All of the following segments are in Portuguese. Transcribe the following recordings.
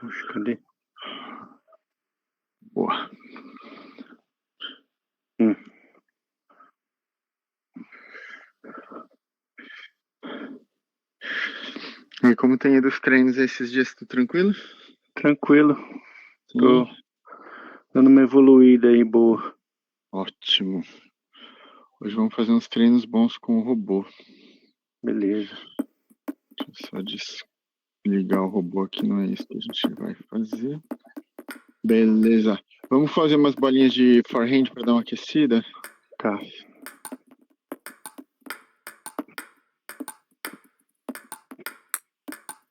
Oxe, cadê? Boa. E como tem ido os treinos esses dias, tudo tranquilo? Tranquilo. Sim. Tô dando uma evoluída aí, boa. Ótimo. Hoje vamos fazer uns treinos bons com o robô. Beleza. Deixa eu só desligar o robô aqui, não é isso que a gente vai fazer. Beleza. Vamos fazer umas bolinhas de forehand para dar uma aquecida? Tá.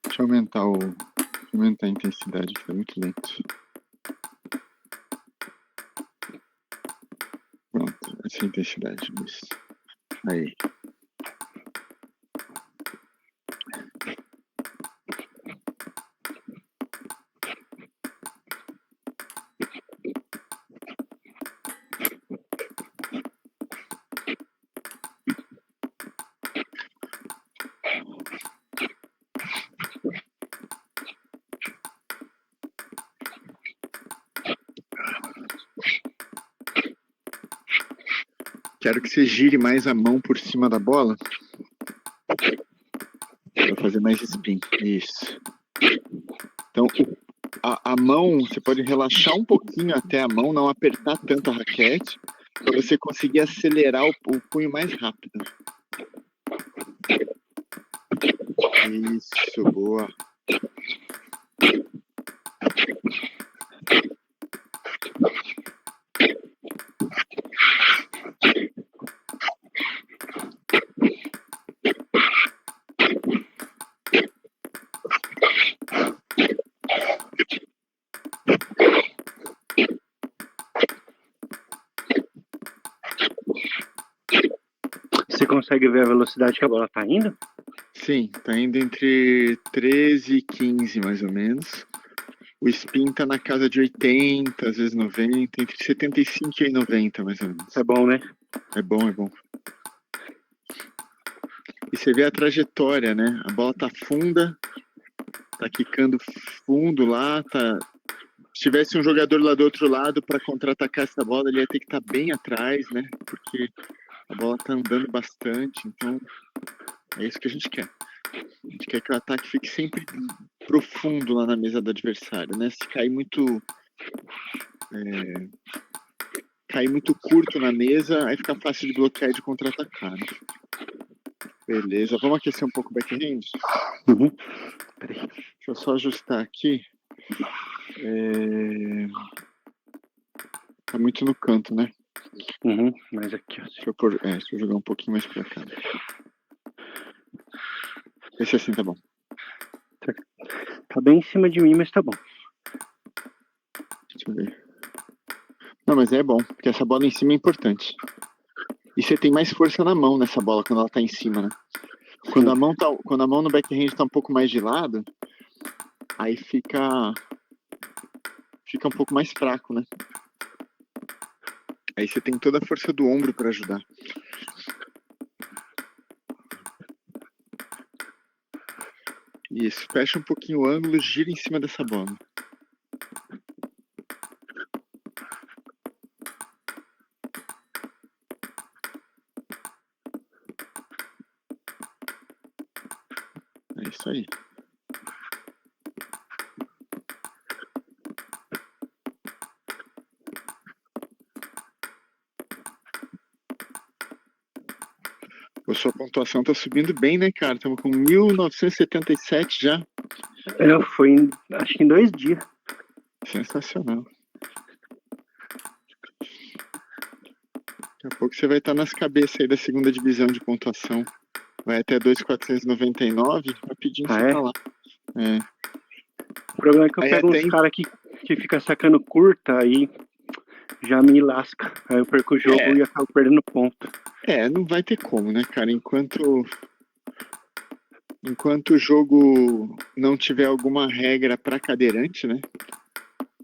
Deixa eu aumentar a intensidade, que tá muito lento. Pronto, essa é a intensidade. Isso. Aí. Quero que você gire mais a mão por cima da bola. Para fazer mais spin. Isso. Então, a mão, você pode relaxar um pouquinho até a mão, não apertar tanto a raquete, para você conseguir acelerar o punho mais rápido. Isso, boa. Você consegue ver a velocidade que a bola tá indo? Sim, tá indo entre 13 e 15, mais ou menos. O spin tá na casa de 80, às vezes 90, entre 75 e 90, mais ou menos. É bom, né? É bom, é bom. E você vê a trajetória, né? A bola tá funda, tá quicando fundo lá, tá... Se tivesse um jogador lá do outro lado para contra-atacar essa bola, ele ia ter que estar bem atrás, né? Porque a bola tá andando bastante, então é isso que a gente quer. A gente quer que o ataque fique sempre profundo lá na mesa do adversário, né? Se cair muito curto na mesa, aí fica fácil de bloquear e de contra-atacar, né? Beleza, vamos aquecer um pouco o backhand? Uhum. Peraí, deixa eu só ajustar aqui. Tá muito no canto, né? Uhum. Mas aqui, ó. Deixa eu jogar um pouquinho mais pra cá. Esse assim tá bom. Tá bem em cima de mim, mas tá bom. Deixa eu ver. Não, mas é bom, porque essa bola em cima é importante. E você tem mais força na mão nessa bola quando ela tá em cima, né? Quando a mão no backhand tá um pouco mais de lado, aí fica um pouco mais fraco, né? Aí você tem toda a força do ombro para ajudar. Isso, fecha um pouquinho o ângulo, gira em cima dessa bola. É isso aí. A sua pontuação tá subindo bem, né, cara? Estamos com 1977 já. Foi acho que em 2 dias. Sensacional. Daqui a pouco você vai estar nas cabeças aí da segunda divisão de pontuação. Vai até 2.499, rapidinho você tá lá. É. O problema é que eu Aí pego uns caras que fica sacando curta, aí já me lasca. Aí eu perco o jogo e acabo perdendo ponto. Não vai ter como, né, cara? Enquanto o jogo não tiver alguma regra para cadeirante, né?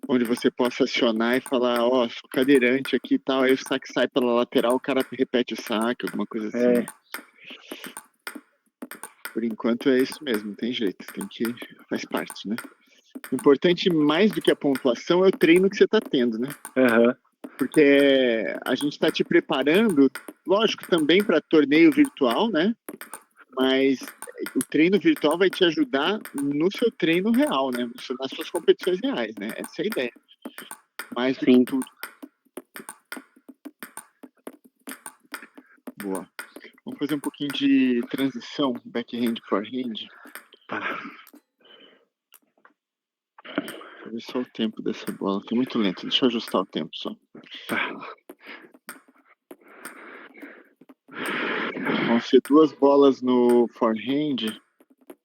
Onde você possa acionar e falar, sou cadeirante aqui e tal, aí o saque sai pela lateral, o cara repete o saque, alguma coisa assim. Por enquanto é isso mesmo, não tem jeito, faz parte, né? importante mais do que a pontuação é o treino que você está tendo, né? Aham. Porque a gente está te preparando, lógico, também para torneio virtual, né? Mas o treino virtual vai te ajudar no seu treino real, né? Nas suas competições reais, né? Essa é a ideia. Mais do Sim. que tudo. Boa. Vamos fazer um pouquinho de transição, backhand, forehand. Tá. Deixa eu ver só o tempo dessa bola. Tá muito lento. Deixa eu ajustar o tempo só. Tá. Vão ser 2 bolas no forehand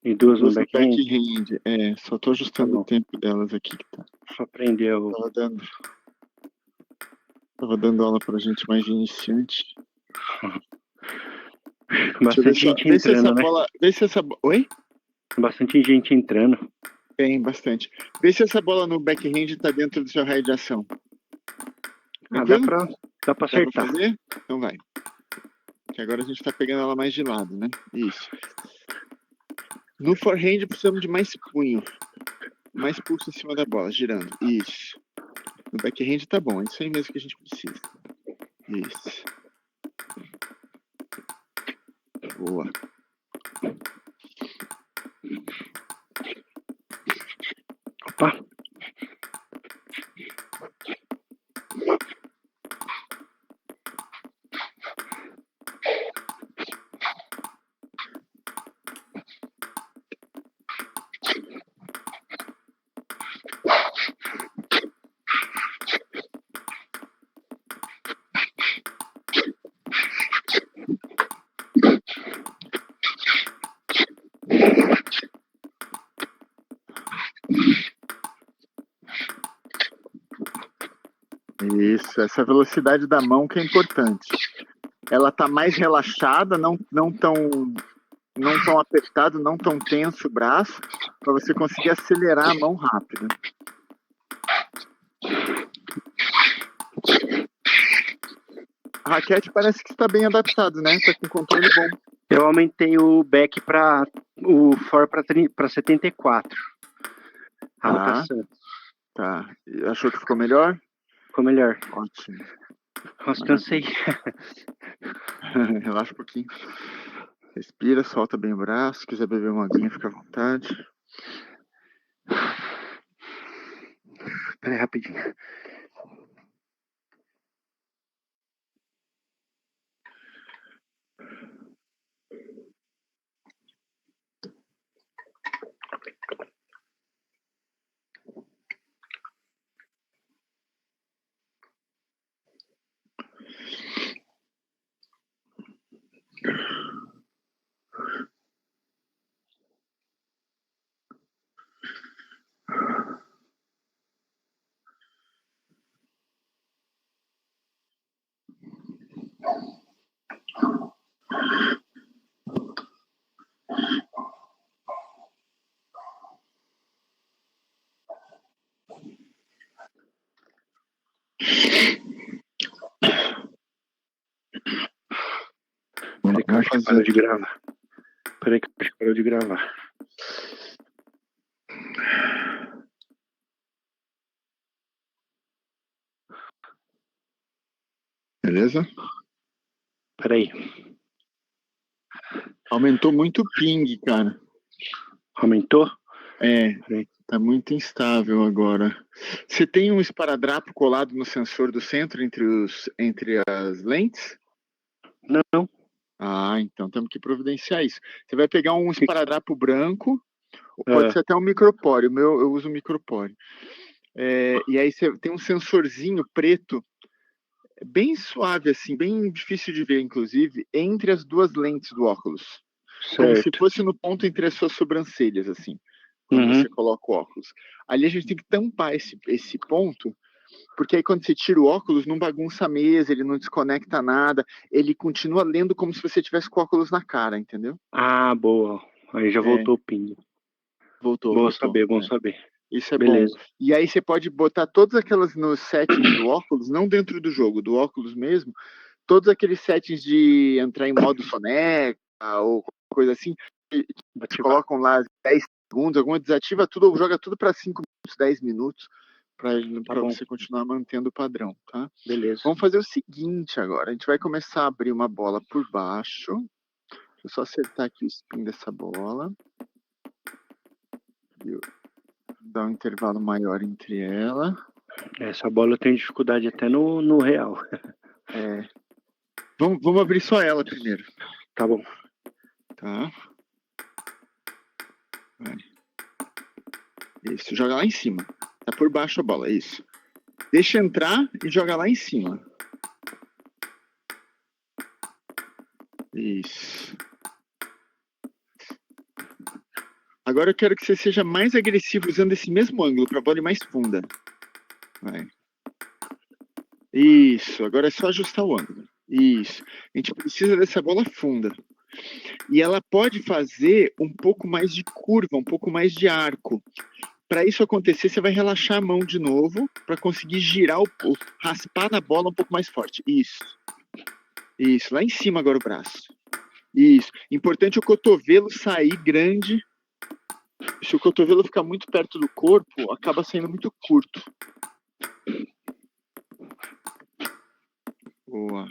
E 2 no 2 no backhand? backhand. Só tô ajustando Tá o tempo delas aqui que tá. Só aprender o... Tava dando aula pra gente mais de iniciante. Bastante gente entrando, né? Vê se essa bola... Oi? Bastante gente entrando. Tem, bastante. Vê se essa bola no backhand tá dentro do seu raio de ação. Dá pra acertar. Dá pra fazer? Então vai. Que agora a gente tá pegando ela mais de lado, né? Isso. No forehand precisamos de mais punho. Mais pulso em cima da bola, girando. Isso. No backhand tá bom. É isso aí mesmo que a gente precisa. Isso. Boa. Opa. Isso, essa velocidade da mão que é importante. Ela tá mais relaxada, não tão apertado, não tão tenso o braço, para você conseguir acelerar a mão rápido. A raquete parece que está bem adaptado, né? Tá com controle bom. Eu aumentei o back o for para 74. Tá. Achou que ficou melhor? Ficou melhor. Ótimo. Nossa, cansei. Relaxa um pouquinho. Respira, solta bem o braço. Se quiser beber uma aguinha, fica à vontade. Pera aí, rapidinho. Peraí que eu acho que parou de gravar. Beleza? Peraí. Aumentou muito o ping, cara. Aumentou? Peraí. Tá muito instável agora. Você tem um esparadrapo colado no sensor do centro entre as lentes? Não. Então temos que providenciar isso. Você vai pegar um esparadrapo branco, pode ser até um micropore. Eu uso micropore. E aí você tem um sensorzinho preto, bem suave assim, bem difícil de ver inclusive, entre as duas lentes do óculos. Certo. Como se fosse no ponto entre as suas sobrancelhas, assim, quando você coloca o óculos. Ali a gente tem que tampar esse ponto, porque aí quando você tira o óculos, não bagunça a mesa, ele não desconecta nada, ele continua lendo como se você tivesse com o óculos na cara, entendeu? Boa. Aí já voltou o ping. Voltou. Bom saber. Isso é beleza. Bom. E aí você pode botar todas aquelas nos settings do óculos, não dentro do jogo, do óculos mesmo, todos aqueles settings de entrar em modo soneca ou coisa assim, colocam lá 10 segundos, alguma desativa tudo ou joga tudo para 5 minutos, 10 minutos, para bom. você continuar mantendo o padrão, tá? Beleza. Vamos fazer o seguinte agora, a gente vai começar a abrir uma bola por baixo. Deixa eu só acertar aqui o spin dessa bola. Dar um intervalo maior entre ela. Essa bola eu tenho dificuldade até no real. Vamos abrir só ela primeiro. Tá bom. Tá. Vai. Isso, joga lá em cima. Tá por baixo a bola, isso. Deixa entrar e joga lá em cima. Isso. Agora eu quero que você seja mais agressivo usando esse mesmo ângulo para a bola ir mais funda. Vai. Isso, agora é só ajustar o ângulo. Isso. A gente precisa dessa bola funda. E ela pode fazer um pouco mais de curva, um pouco mais de arco. Para isso acontecer, você vai relaxar a mão de novo para conseguir girar, raspar na bola um pouco mais forte. Isso. Isso, lá em cima agora o braço. Isso. Importante o cotovelo sair grande. Se o cotovelo ficar muito perto do corpo, acaba saindo muito curto. Boa.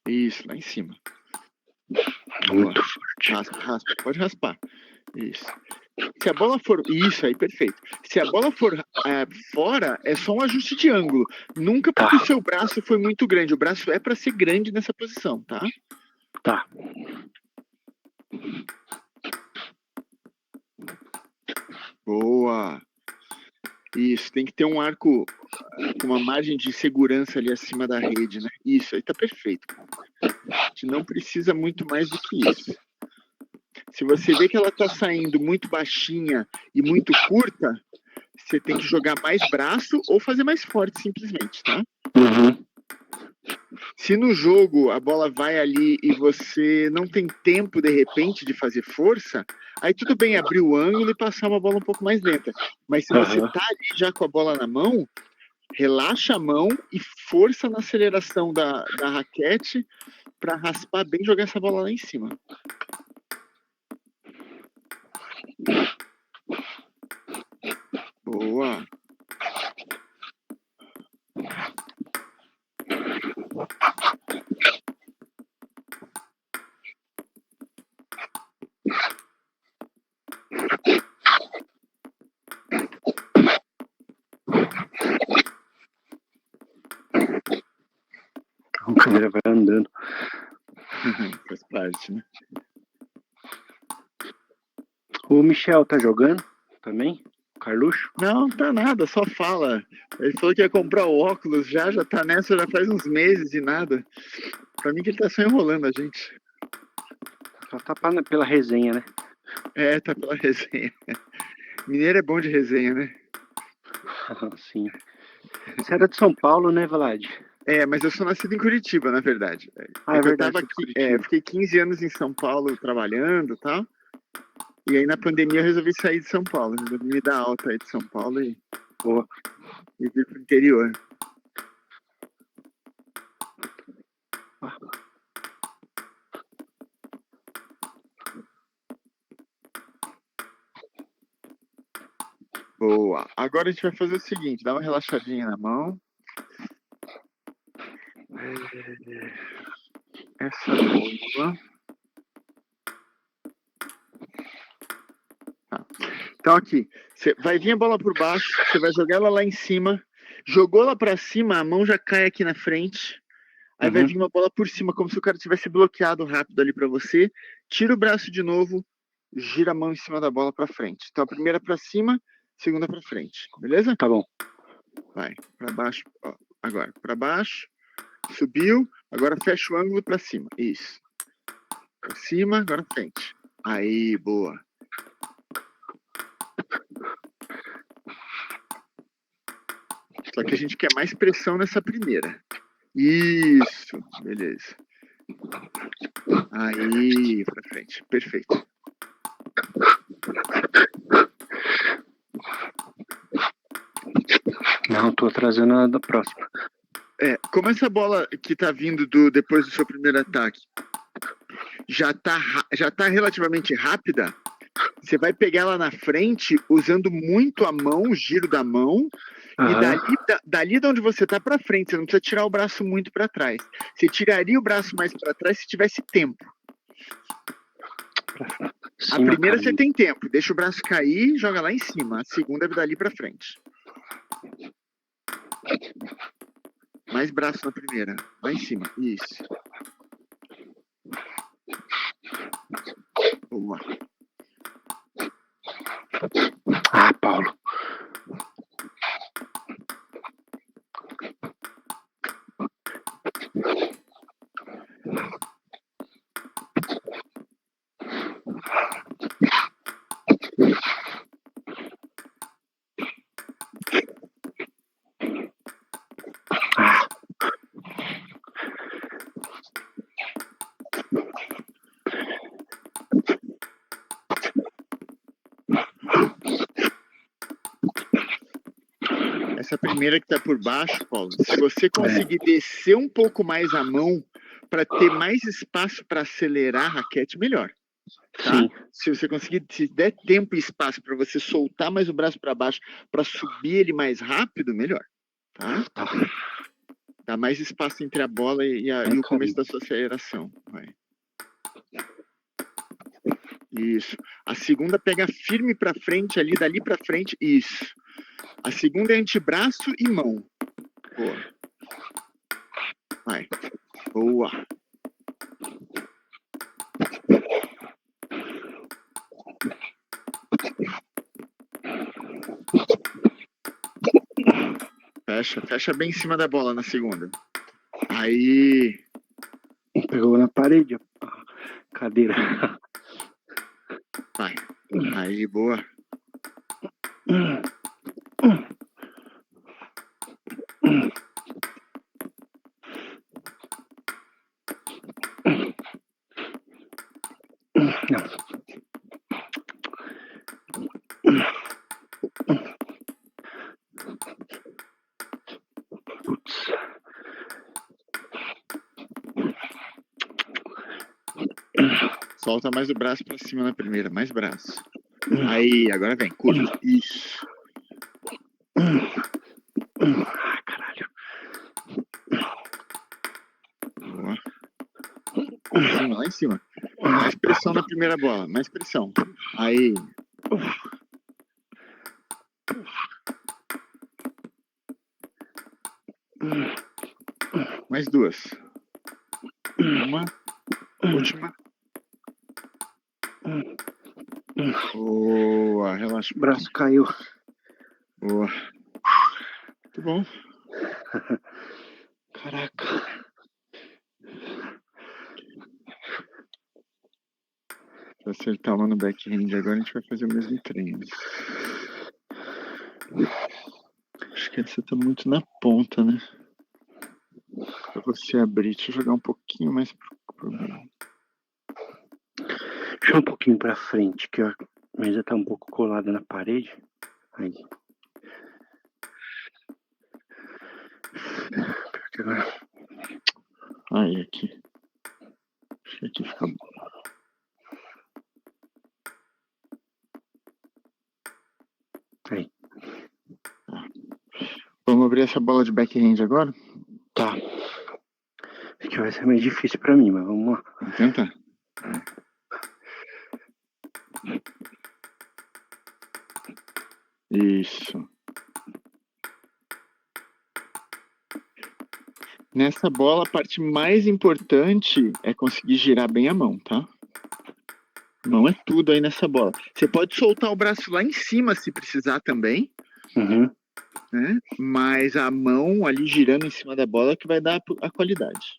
Isso, lá em cima. Muito forte. Raspa. Pode raspar. Isso. Se a bola for... Isso aí, perfeito. Se a bola for fora, é só um ajuste de ângulo. Nunca porque o seu braço foi muito grande. O braço é para ser grande nessa posição, tá? Tá. Boa. Isso, tem que ter um arco com uma margem de segurança ali acima da rede, né? Isso, aí tá perfeito. A gente não precisa muito mais do que isso. Se você vê que ela tá saindo muito baixinha e muito curta, você tem que jogar mais braço ou fazer mais forte, simplesmente, tá? Uhum. Se no jogo a bola vai ali e você não tem tempo, de repente, de fazer força, aí tudo bem abrir o ângulo e passar uma bola um pouco mais lenta. Mas se você tá ali já com a bola na mão, relaxa a mão e força na aceleração da raquete para raspar bem e jogar essa bola lá em cima. Boa. A câmera vai andando. Faz parte, né? O Michel tá jogando também? O Carluxo? Não, tá nada, só fala. Ele falou que ia comprar o óculos, já tá nessa, já faz uns meses e nada. Pra mim que ele tá só enrolando a gente. Só tá pela resenha, né? É, tá pela resenha. Mineiro é bom de resenha, né? Sim. Você era de São Paulo, né, Vlad? É, mas eu sou nascido em Curitiba, na verdade. Ah, é que verdade. Eu tava aqui, fiquei 15 anos em São Paulo trabalhando e tal. E aí na pandemia eu resolvi sair de São Paulo. Resolvi me dar alta aí de São Paulo e vir pro interior. Boa. Agora a gente vai fazer o seguinte, dá uma relaxadinha na mão. Essa bola. Tá. Então aqui, você vai vir a bola por baixo, você vai jogar ela lá em cima. Jogou ela pra cima, a mão já cai aqui na frente. Aí vai vir uma bola por cima, como se o cara tivesse bloqueado rápido ali pra você. Tira o braço de novo, gira a mão em cima da bola pra frente. Então a primeira pra cima, segunda pra frente. Beleza? Tá bom. Vai, pra baixo. Ó, agora, pra baixo. Subiu. Agora fecha o ângulo pra cima. Isso. Pra cima, agora frente. Aí, boa. Só que a gente quer mais pressão nessa primeira. Isso. Beleza. Aí, pra frente. Perfeito. Não, tô atrasando a da próxima. Como essa bola que tá vindo depois do seu primeiro ataque, já tá relativamente rápida, você vai pegar ela na frente usando muito a mão, o giro da mão, e dali de onde você tá para frente, você não precisa tirar o braço muito para trás. Você tiraria o braço mais para trás se tivesse tempo. A primeira você tem tempo, deixa o braço cair, joga lá em cima. A segunda é dali para frente. Mais braço na primeira, lá em cima, isso. Boa. Ah, Paulo. Essa primeira que tá por baixo, Paulo, se você conseguir descer um pouco mais a mão para ter mais espaço para acelerar a raquete, melhor. Tá? Sim. Se você conseguir, se der tempo e espaço para você soltar mais o braço para baixo para subir ele mais rápido, melhor. Tá? Dá mais espaço entre a bola e o começo da sua aceleração. Vai. Isso. A segunda pega firme para frente ali, dali para frente. Isso. A segunda é antebraço e mão. Boa. Vai. Boa. Fecha bem em cima da bola na segunda. Aí. Pegou na parede a cadeira. Vai. Aí, boa. Solta mais o braço pra cima na primeira, mais braço. Aí, agora vem, curva. Isso. Caralho. Boa. Lá em cima. Mais pressão na primeira bola, mais pressão. Aí. Mais duas. Uma. Última. Boa, relaxa. O braço caiu. Boa. Muito bom. Caraca. Se acertar uma no backhand agora, a gente vai fazer o mesmo treino. Acho que essa tá muito na ponta, né? Pra você abrir. Deixa eu jogar um pouquinho mais pro meio. Deixa um pouquinho pra frente, que a mesa tá um pouco colada na parede. Aí. Agora... Aí, aqui. Acho que aqui fica bom. Aí. Tá. Vamos abrir essa bola de backhand agora? Tá. Acho que vai ser mais difícil pra mim, mas vamos lá. Vamos tentar. Isso. Nessa bola, a parte mais importante é conseguir girar bem a mão, tá? Mão é tudo aí nessa bola. Você pode soltar o braço lá em cima se precisar também. Uhum. Né? Mas a mão ali girando em cima da bola que vai dar a qualidade.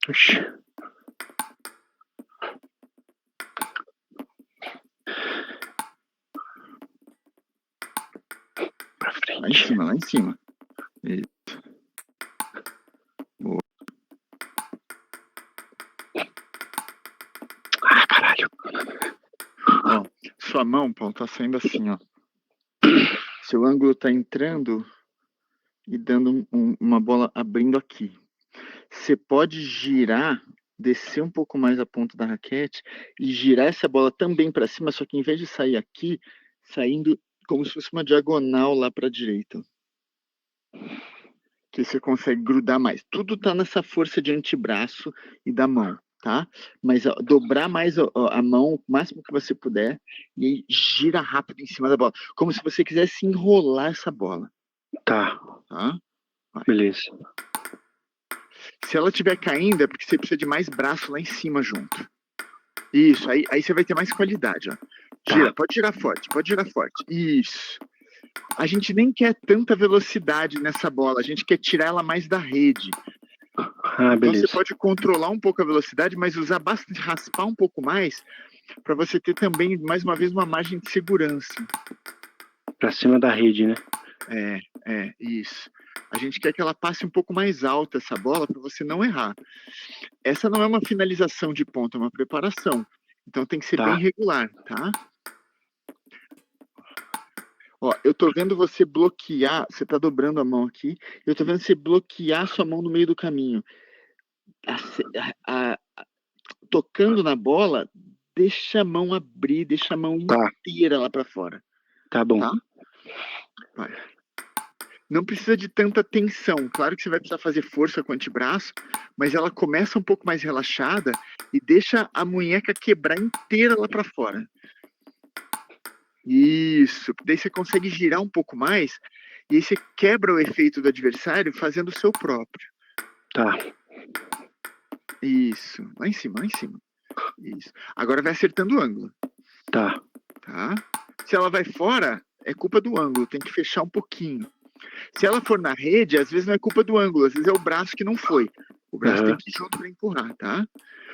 Oxi. Lá em cima, lá em cima. Isso. Boa. Ah, caralho. Ó, sua mão, Paulo, tá saindo assim, ó. Seu ângulo tá entrando e dando uma bola abrindo aqui. Você pode girar, descer um pouco mais a ponta da raquete e girar essa bola também para cima, só que em vez de sair aqui, saindo como se fosse uma diagonal lá para a direita. Que você consegue grudar mais. Tudo tá nessa força de antebraço e da mão, tá? Mas ó, dobrar mais a mão o máximo que você puder e aí gira rápido em cima da bola, como se você quisesse enrolar essa bola, Tá, tá? beleza. Se ela estiver caindo, é porque você precisa de mais braço lá em cima junto. Isso, aí você vai ter mais qualidade, ó. Gira, pode girar forte, pode girar forte. Isso. A gente nem quer tanta velocidade nessa bola, a gente quer tirar ela mais da rede. Ah, Então beleza. você pode controlar um pouco a velocidade, mas usar bastante, raspar um pouco mais, para você ter também, mais uma vez, uma margem de segurança. Pra cima da rede, né? Isso. A gente quer que ela passe um pouco mais alta essa bola para você não errar. Essa não é uma finalização de ponta, é uma preparação. Então tem que ser bem regular, tá? Ó, eu tô vendo você bloquear, você tá dobrando a mão aqui, eu tô vendo você bloquear sua mão no meio do caminho. Tocando na bola, deixa a mão abrir, deixa a mão inteira lá para fora. Tá bom. Tá? Vai. Não precisa de tanta tensão. Claro que você vai precisar fazer força com o antebraço, mas ela começa um pouco mais relaxada e deixa a munheca quebrar inteira lá para fora. Isso. Daí você consegue girar um pouco mais e aí você quebra o efeito do adversário fazendo o seu próprio. Tá. Isso. Lá em cima, lá em cima. Isso. Agora vai acertando o ângulo. Tá. Tá? Se ela vai fora, é culpa do ângulo. Tem que fechar um pouquinho. Se ela for na rede, às vezes não é culpa do ângulo, às vezes é o braço que não foi. O braço tem que ir junto para empurrar, tá?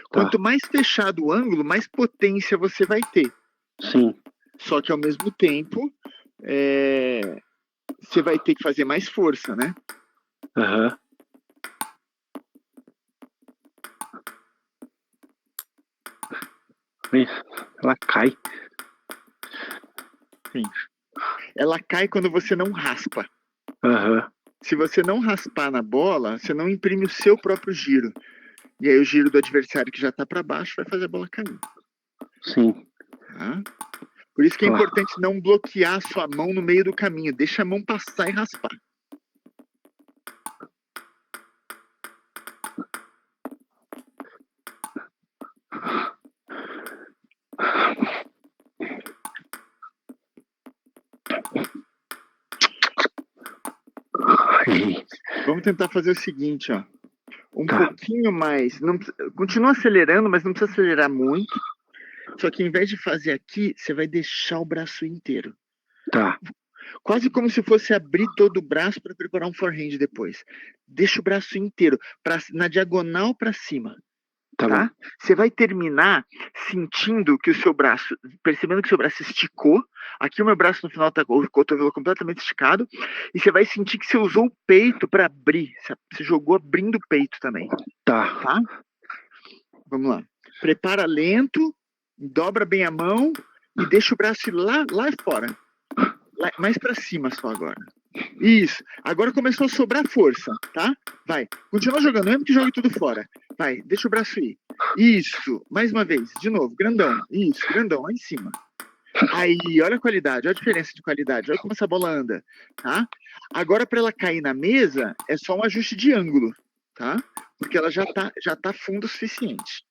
Quanto mais fechado o ângulo, mais potência você vai ter. Sim. Só que ao mesmo tempo, você vai ter que fazer mais força, né? Aham. Ela cai. Sim. Ela cai quando você não raspa. Aham. Se você não raspar na bola, você não imprime o seu próprio giro. E aí o giro do adversário que já tá para baixo vai fazer a bola cair. Sim. Tá? Por isso que é importante não bloquear a sua mão no meio do caminho. Deixa a mão passar e raspar. Vamos tentar fazer o seguinte, ó. Um pouquinho mais. Não, continua acelerando, mas não precisa acelerar muito. Só que em vez de fazer aqui, você vai deixar o braço inteiro. Tá. Quase como se fosse abrir todo o braço para preparar um forehand depois. Deixa o braço inteiro, na diagonal para cima. Tá? Você vai terminar sentindo que o seu braço, percebendo que o seu braço esticou. Aqui o meu braço no final tá com o cotovelo completamente esticado. E você vai sentir que você usou o peito para abrir. Você jogou abrindo o peito também. Tá? Vamos lá. Prepara lento, dobra bem a mão e deixa o braço ir lá fora. Mais para cima só agora. Isso. Agora começou a sobrar força, tá? Vai. Continua jogando, mesmo que jogue tudo fora. Vai, deixa o braço ir. Isso. Mais uma vez. De novo. Grandão. Isso. Grandão. Lá em cima. Aí, olha a qualidade. Olha a diferença de qualidade. Olha como essa bola anda. Tá? Agora, para ela cair na mesa, é só um ajuste de ângulo. Tá? Porque ela já tá fundo o suficiente.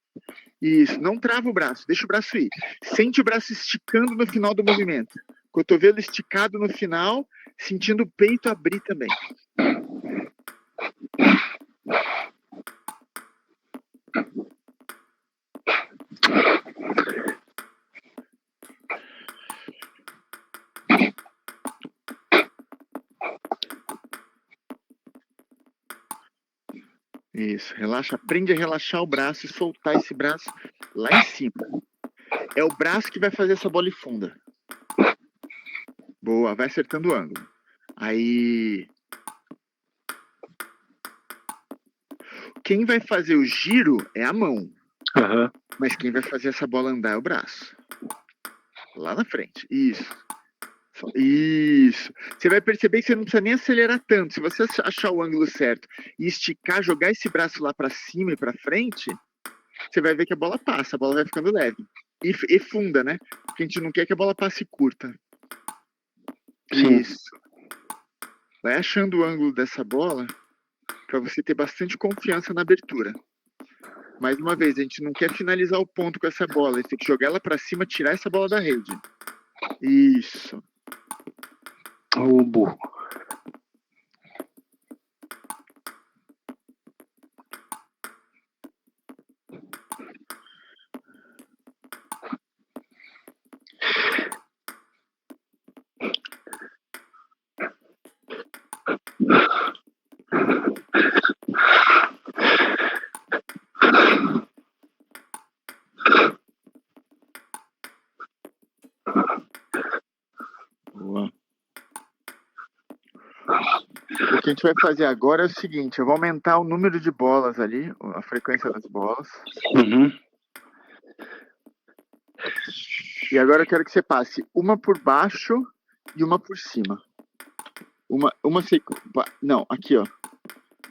Isso. Não trava o braço. Deixa o braço ir. Sente o braço esticando no final do movimento. Cotovelo esticado no final, sentindo o peito abrir também. Isso, relaxa, aprende a relaxar o braço e soltar esse braço lá em cima. É o braço que vai fazer essa bola ir funda. Boa, vai acertando o ângulo. Aí, quem vai fazer o giro é a mão, Aham. mas quem vai fazer essa bola andar é o braço. Lá na frente. Isso. Isso. Você vai perceber que você não precisa nem acelerar tanto. Se você achar o ângulo certo e esticar, jogar esse braço lá para cima e para frente, você vai ver que a bola passa, a bola vai ficando leve. E funda, né? Porque a gente não quer que a bola passe curta. Sim. Isso. Vai achando o ângulo dessa bola para você ter bastante confiança na abertura. Mais uma vez, a gente não quer finalizar o ponto com essa bola. A gente tem que jogar ela para cima, tirar essa bola da rede. Isso. O burro. Boa. O que a gente vai fazer agora é o seguinte, eu vou aumentar o número de bolas ali, a frequência das bolas. Uhum. E agora eu quero que você passe uma por baixo e uma por cima. Não, aqui, ó.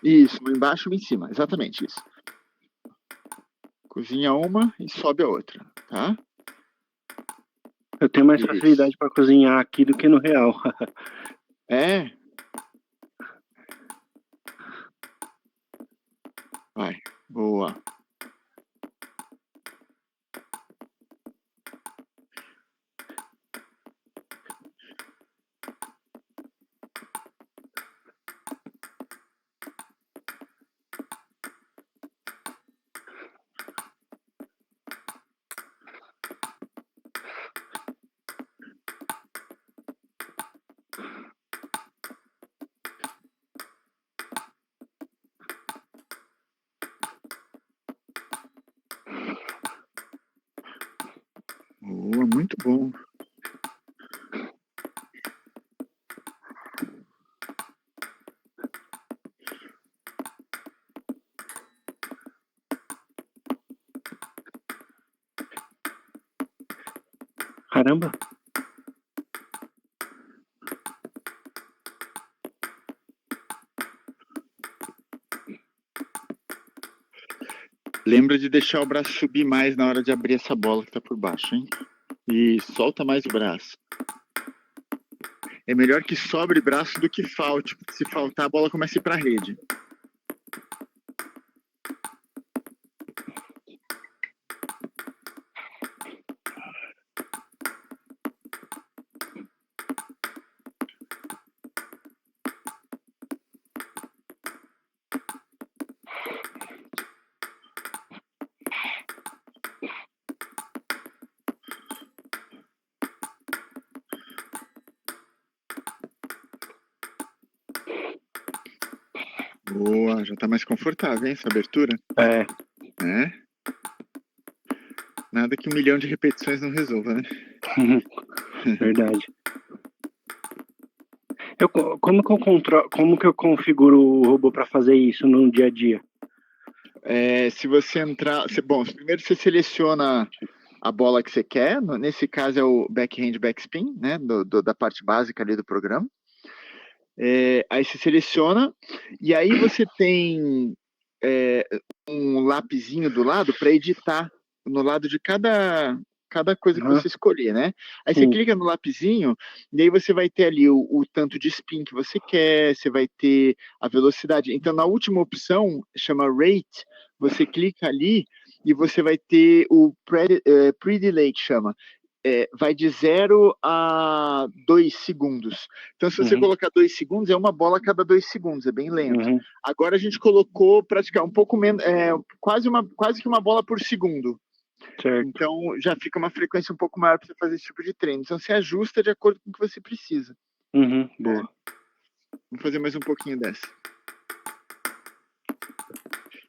Isso, uma embaixo e uma em cima, exatamente isso. Cozinha uma e sobe a outra, tá? Eu tenho mais Isso. facilidade para cozinhar aqui do que no real. É? Vai, boa. Boa, muito bom. Caramba. Lembra de deixar o braço subir mais na hora de abrir essa bola que tá por baixo, hein? E solta mais o braço. É melhor que sobre braço do que falte. Se faltar, a bola começa a ir pra rede. Boa, já tá mais confortável, hein, essa abertura? É. É? Nada que 1 milhão de repetições não resolva, né? Verdade. Como que eu configuro o robô para fazer isso no dia a dia? Se você entrar... Bom, primeiro você seleciona a bola que você quer. Nesse caso é o backhand backspin, né? Da parte básica ali do programa. Aí você seleciona e aí você tem um lapisinho do lado para editar no lado de cada coisa que você escolher, né? Aí você clica no lapisinho e aí você vai ter ali o tanto de spin que você quer, você vai ter a velocidade. Então, na última opção, chama Rate, você clica ali e você vai ter o Pre-Delay, que chama. Vai de 0 a 2 segundos. Então, se você colocar 2 segundos, é uma bola a cada 2 segundos, é bem lento. Agora a gente colocou praticamente um pouco menos, quase que uma bola por segundo. Certo. Então, já fica uma frequência um pouco maior para você fazer esse tipo de treino. Então, você ajusta de acordo com o que você precisa. Boa. Vamos fazer mais um pouquinho dessa.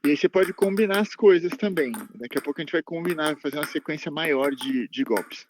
E aí você pode combinar as coisas também. Daqui a pouco a gente vai combinar, fazer uma sequência maior de golpes.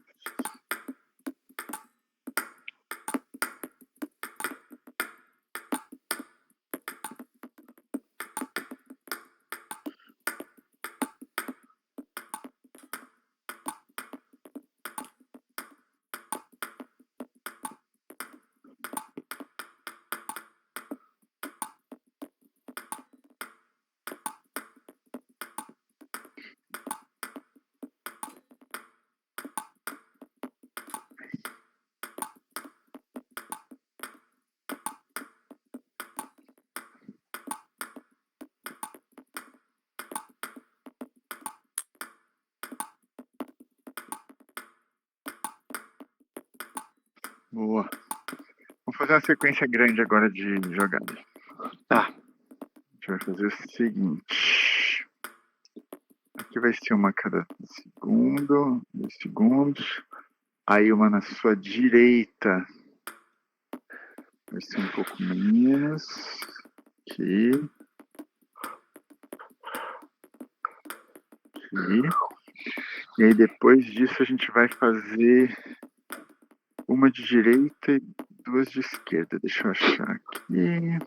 Boa. Vamos fazer uma sequência grande agora de jogadas. Tá. A gente vai fazer o seguinte. Aqui vai ser uma a cada segundo, 2 segundos. Aí uma na sua direita. Vai ser um pouco menos. Aqui. Aqui. E aí depois disso a gente vai fazer uma de direita e 2 de esquerda. Deixa eu achar aqui.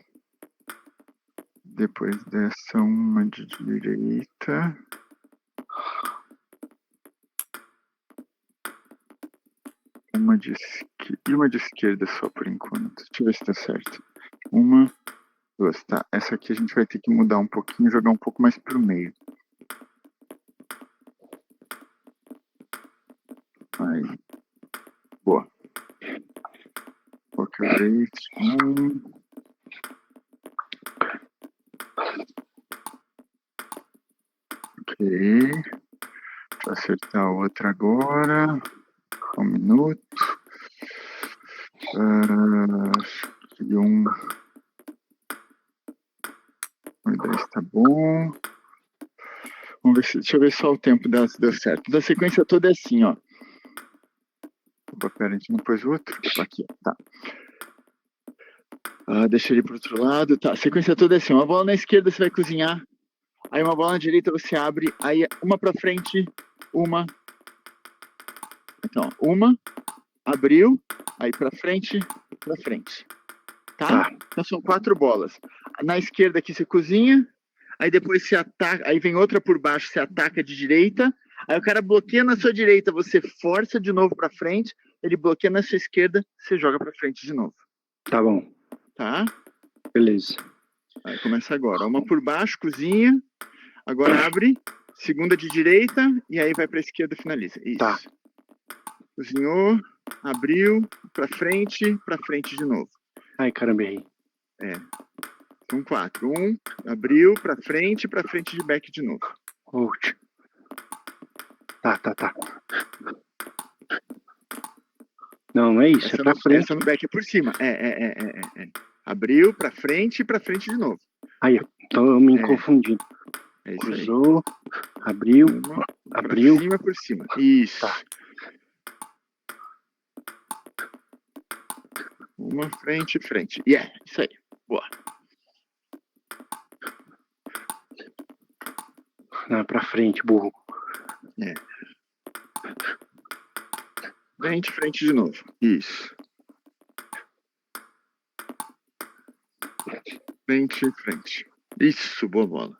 Depois dessa, uma de direita. E uma de esquerda só por enquanto. Deixa eu ver se tá certo. 1, 2, tá. Essa aqui a gente vai ter que mudar um pouquinho, jogar um pouco mais pro meio. Aí. Boa. Poker rate 1. Ok. Pra acertar a outra agora. 1 minuto. E 1 e 10 tá bom. Vamos ver se. Deixa eu ver só o tempo dela se deu certo. Da sequência toda é assim, ó. Opa, pera, a gente não pôs o outro? Aqui, ó. Tá. Deixa ele pro outro lado. Tá. A sequência toda é assim. Uma bola na esquerda você vai cozinhar. Aí uma bola na direita você abre. Aí uma pra frente. Uma. Então, uma. Abriu. Aí pra frente. Pra frente. Tá? Então são 4 bolas. Na esquerda aqui você cozinha. Aí depois você ataca. Aí vem outra por baixo. Você ataca de direita. Aí o cara bloqueia na sua direita. Você força de novo pra frente. Ele bloqueia na sua esquerda. Você joga pra frente de novo. Tá bom. Tá? Beleza. Aí começa agora. Uma por baixo, cozinha. Agora abre. Segunda de direita. E aí vai pra esquerda e finaliza. Isso. Tá. Cozinhou. Abriu. Pra frente de novo. Ai, caramba, errei. São 4. 1. Abriu. Pra frente de back de novo. Out. Tá. Não, não é isso. É pra frente. Essa no back é por cima. Abriu pra frente de novo. Aí, então eu me confundi. É isso Cruzou, abriu, abriu. Pra cima por cima. Isso. Tá. Uma frente. Isso aí. Boa. Não, é pra frente, burro. Frente de novo. Isso. Frente. Isso, boa bola.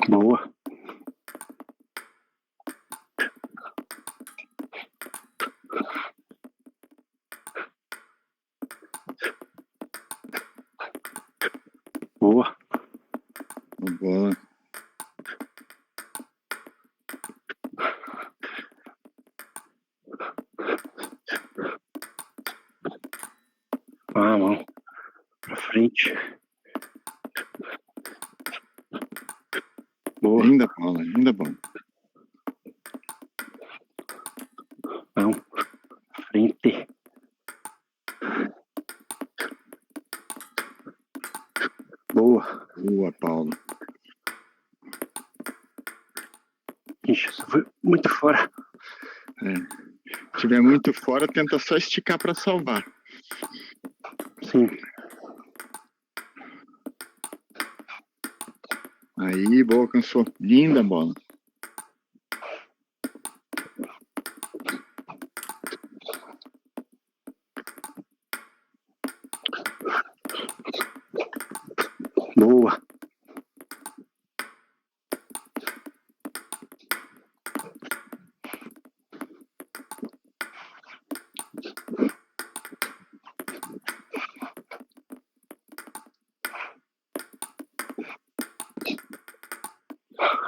Boa. Boa. Boa. Mão. Pra frente. Boa. Linda bola, linda bola. Mão. Frente. Boa. Boa, Paulo. Ixi, isso foi muito fora. Se tiver muito fora, tenta só esticar pra salvar. Sim. Aí, boa, alcançou. Linda bola. Boa.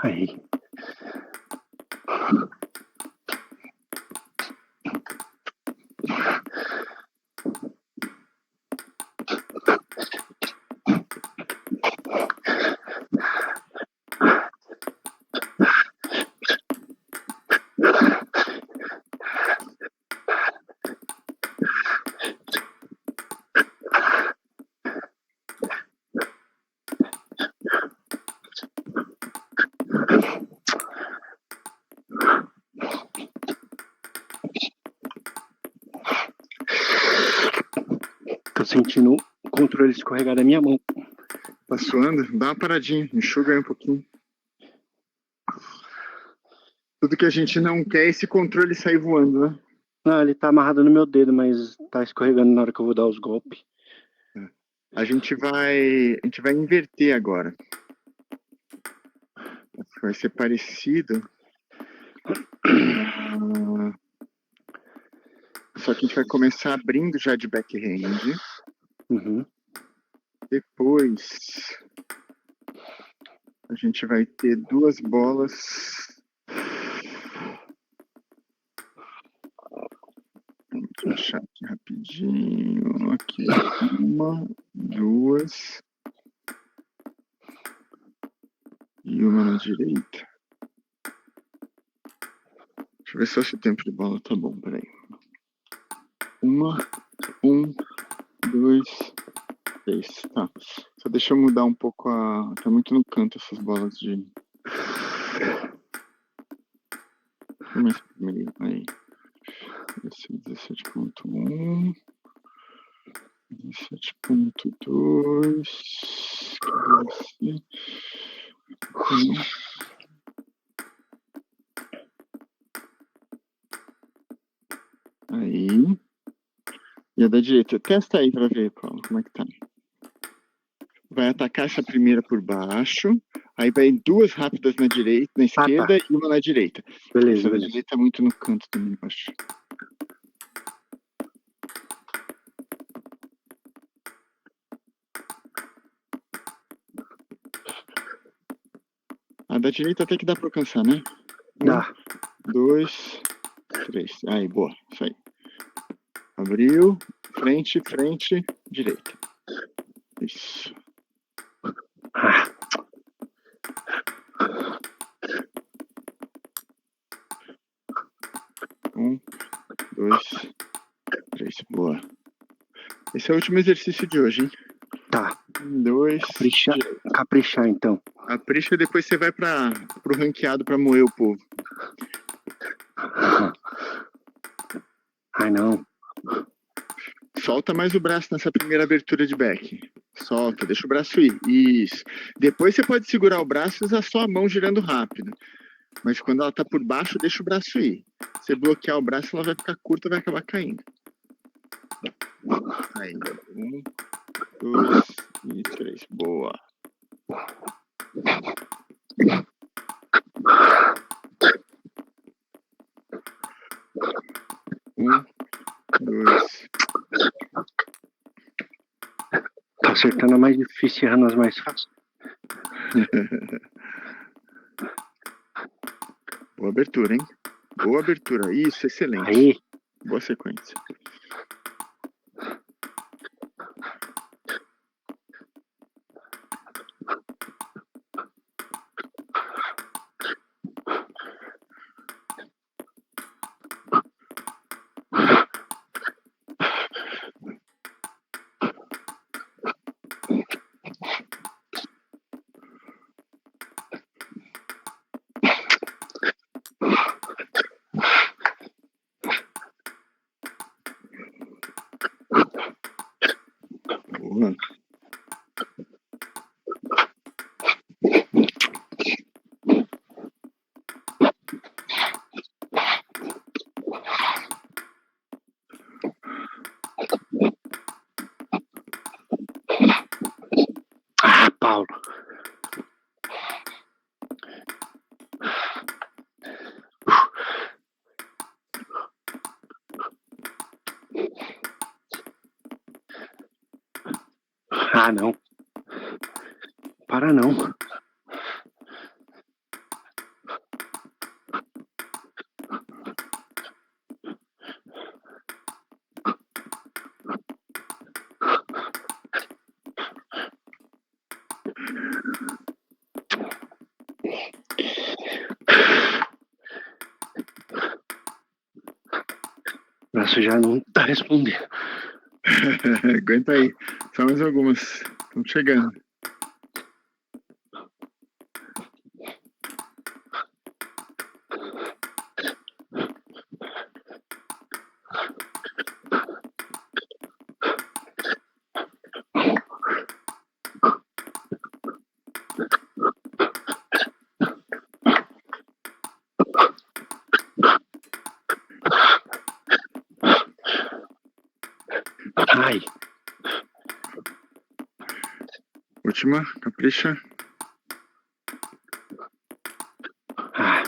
Aí. Tô sentindo o controle escorregar da minha mão. Tá suando? Dá uma paradinha, enxuga aí um pouquinho. Tudo que a gente não quer é esse controle sair voando, né? Não, ele tá amarrado no meu dedo, mas tá escorregando na hora que eu vou dar os golpes. A gente vai inverter agora. Vai ser parecido. Só que a gente vai começar abrindo já de backhand. Uhum. Depois a gente vai ter duas bolas. Vamos achar aqui rapidinho. Aqui, uma, duas. E uma na direita. Deixa eu ver se esse tempo de bola tá bom, peraí. Um, dois, três. Tá. Só deixa eu mudar um pouco a. Tá muito no canto essas bolas de. Começa primeiro. Aí. 17.1. 17.2. Aí. E a da direita. Testa aí pra ver, Paulo, como é que tá. Vai atacar essa primeira por baixo. Aí vai duas rápidas na direita, na esquerda, tá. e uma na direita. Beleza, Essa da beleza. direita é muito no canto também, eu acho. A da direita até que dá pra alcançar, né? Dá. 2, 3. Aí, boa. Isso aí. Abriu. Frente, frente, direita. Isso. Ah. Um, dois, três. Boa. Esse é o último exercício de hoje, hein? Tá. 2. Caprichar, então. Capricha e depois você vai pro ranqueado pra moer o povo. Ai, não. Solta mais o braço nessa primeira abertura de back. Solta, deixa o braço ir. Isso. Depois você pode segurar o braço e usar só a mão girando rápido. Mas quando ela tá por baixo, deixa o braço ir. Se bloquear o braço, ela vai ficar curta e vai acabar caindo. Aí, 1, 2 e 3. Boa. Um, dois. Tá acertando a mais difícil, errando as mais fáceis. Boa abertura, hein? Boa abertura. Isso, excelente. Aí. Boa sequência. Ah, não. Para não. O braço já não tá respondendo. Aguenta aí. Só mais algumas. Estão chegando. Ai. Última, capricha. Ah.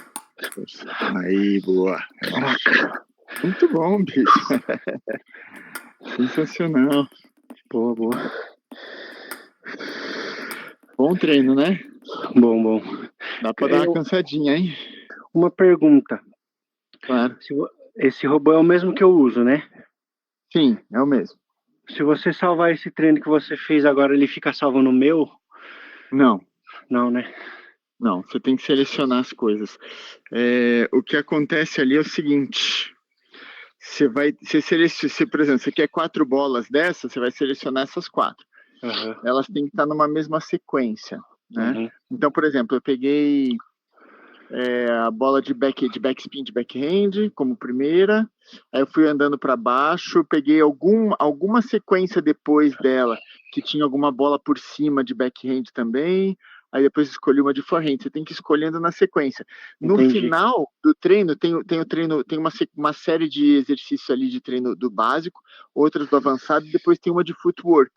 Aí, boa. Caraca. Muito bom, bicho. Sensacional. Boa, boa. Bom treino, né? Bom. Dá pra dar uma cansadinha, hein? Uma pergunta. Claro. Esse robô é o mesmo que eu uso, né? Sim, é o mesmo. Se você salvar esse treino que você fez agora, ele fica salvo no meu? Não. Não, né? Não, você tem que selecionar as coisas. O que acontece ali é o seguinte: por exemplo, você quer 4 bolas dessas, você vai selecionar essas 4. Uhum. Elas têm que estar numa mesma sequência, né? Uhum. Então, por exemplo, eu peguei a bola de backspin, de backhand como primeira, aí eu fui andando para baixo, peguei alguma sequência depois dela que tinha alguma bola por cima de backhand também, aí depois escolhi uma de forehand. Você tem que ir escolhendo na sequência. No Entendi. final do treino, tem o treino, tem uma série de exercícios ali de treino do básico, outras do avançado, e depois tem uma de footwork.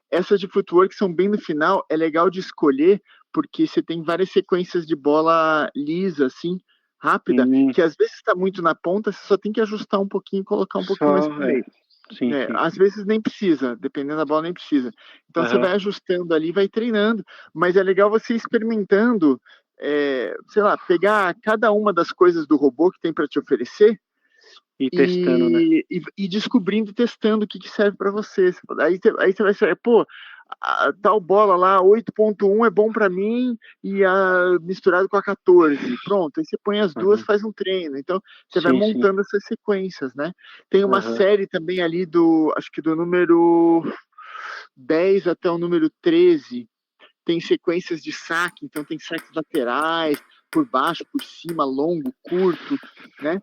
Essas de footwork são bem no final, é legal de escolher, porque você tem várias sequências de bola lisa, assim, rápida, que às vezes está muito na ponta, você só tem que ajustar um pouquinho e colocar um pouquinho mais pro meio. Sim. Às vezes nem precisa, dependendo da bola, nem precisa. Então você vai ajustando ali, vai treinando, mas é legal você ir experimentando, sei lá, pegar cada uma das coisas do robô que tem para te oferecer e testando, né? E descobrindo, testando o que serve para você. Aí você vai saber, pô, a tal bola lá, 8.1 é bom para mim e misturado com a 14. Pronto, aí você põe as duas, faz um treino. Então, você vai montando essas sequências, né? Tem uma série também ali acho que do número 10 até o número 13, tem sequências de saque, então tem saques laterais, por baixo, por cima, longo, curto, né?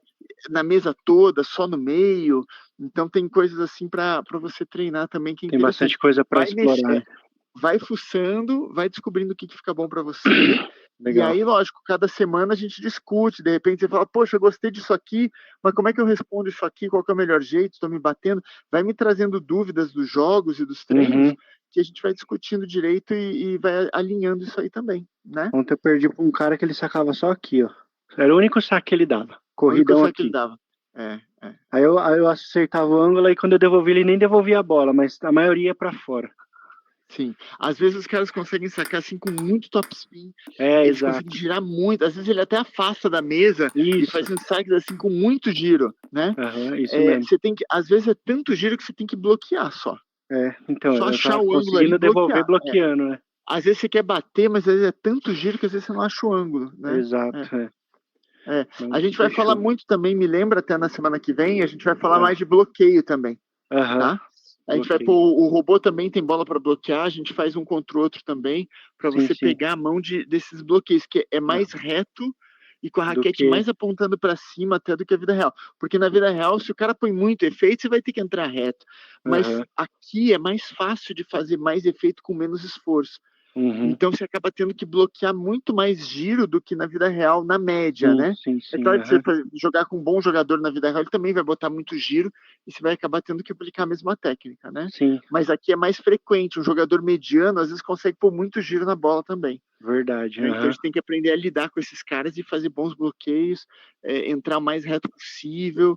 Na mesa toda, só no meio. Então tem coisas assim para você treinar também, que é tem bastante coisa para explorar. Vai fuçando, vai descobrindo o que fica bom para você. E aí, lógico, cada semana a gente discute. De repente você fala, poxa, eu gostei disso aqui, mas como é que eu respondo isso aqui? Qual que é o melhor jeito? Estou me batendo. Vai me trazendo dúvidas dos jogos e dos treinos, que a gente vai discutindo direito e vai alinhando isso aí também, né? Ontem eu perdi para um cara que ele sacava só aqui, ó. Era o único saque que ele dava. Corridão aqui. Que ele dava. Aí eu acertava o ângulo, e quando eu devolvi, ele nem devolvia a bola, mas a maioria ia pra fora. Sim. Às vezes os caras conseguem sacar assim com muito topspin. Eles conseguem girar muito. Às vezes ele até afasta da mesa e faz uns saques assim com muito giro, né? Isso mesmo. Você tem que, às vezes é tanto giro que você tem que bloquear só. Então, só eu achar tava o ângulo ali e devolver bloqueando, né? Às vezes você quer bater, mas às vezes é tanto giro que às vezes você não acha o ângulo, né? Exato, A gente vai falar muito também, me lembra até na semana que vem, a gente vai falar mais de bloqueio também, tá? A gente vai pôr, o robô também tem bola para bloquear, a gente faz um contra o outro também, para você pegar a mão desses bloqueios, que é mais reto e com a raquete mais apontando para cima até do que a vida real. Porque na vida real, se o cara põe muito efeito, você vai ter que entrar reto. Mas aqui é mais fácil de fazer mais efeito com menos esforço. Então você acaba tendo que bloquear muito mais giro do que na vida real, na média, né? É claro que você jogar com um bom jogador na vida real, ele também vai botar muito giro e você vai acabar tendo que aplicar a mesma técnica, né? Sim. Mas aqui é mais frequente, um jogador mediano às vezes consegue pôr muito giro na bola também. Verdade. Então a gente tem que aprender a lidar com esses caras e fazer bons bloqueios, entrar o mais reto possível,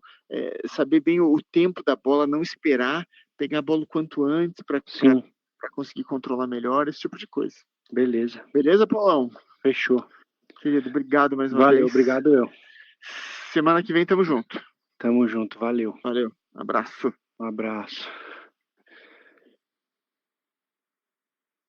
saber bem o tempo da bola, não esperar, pegar a bola o quanto antes para conseguir controlar melhor, esse tipo de coisa. Beleza. Beleza, Paulão? Fechou. Querido, obrigado mais uma Valeu, vez. obrigado eu. Semana que vem tamo junto. Tamo junto, valeu. Valeu, abraço. Um abraço.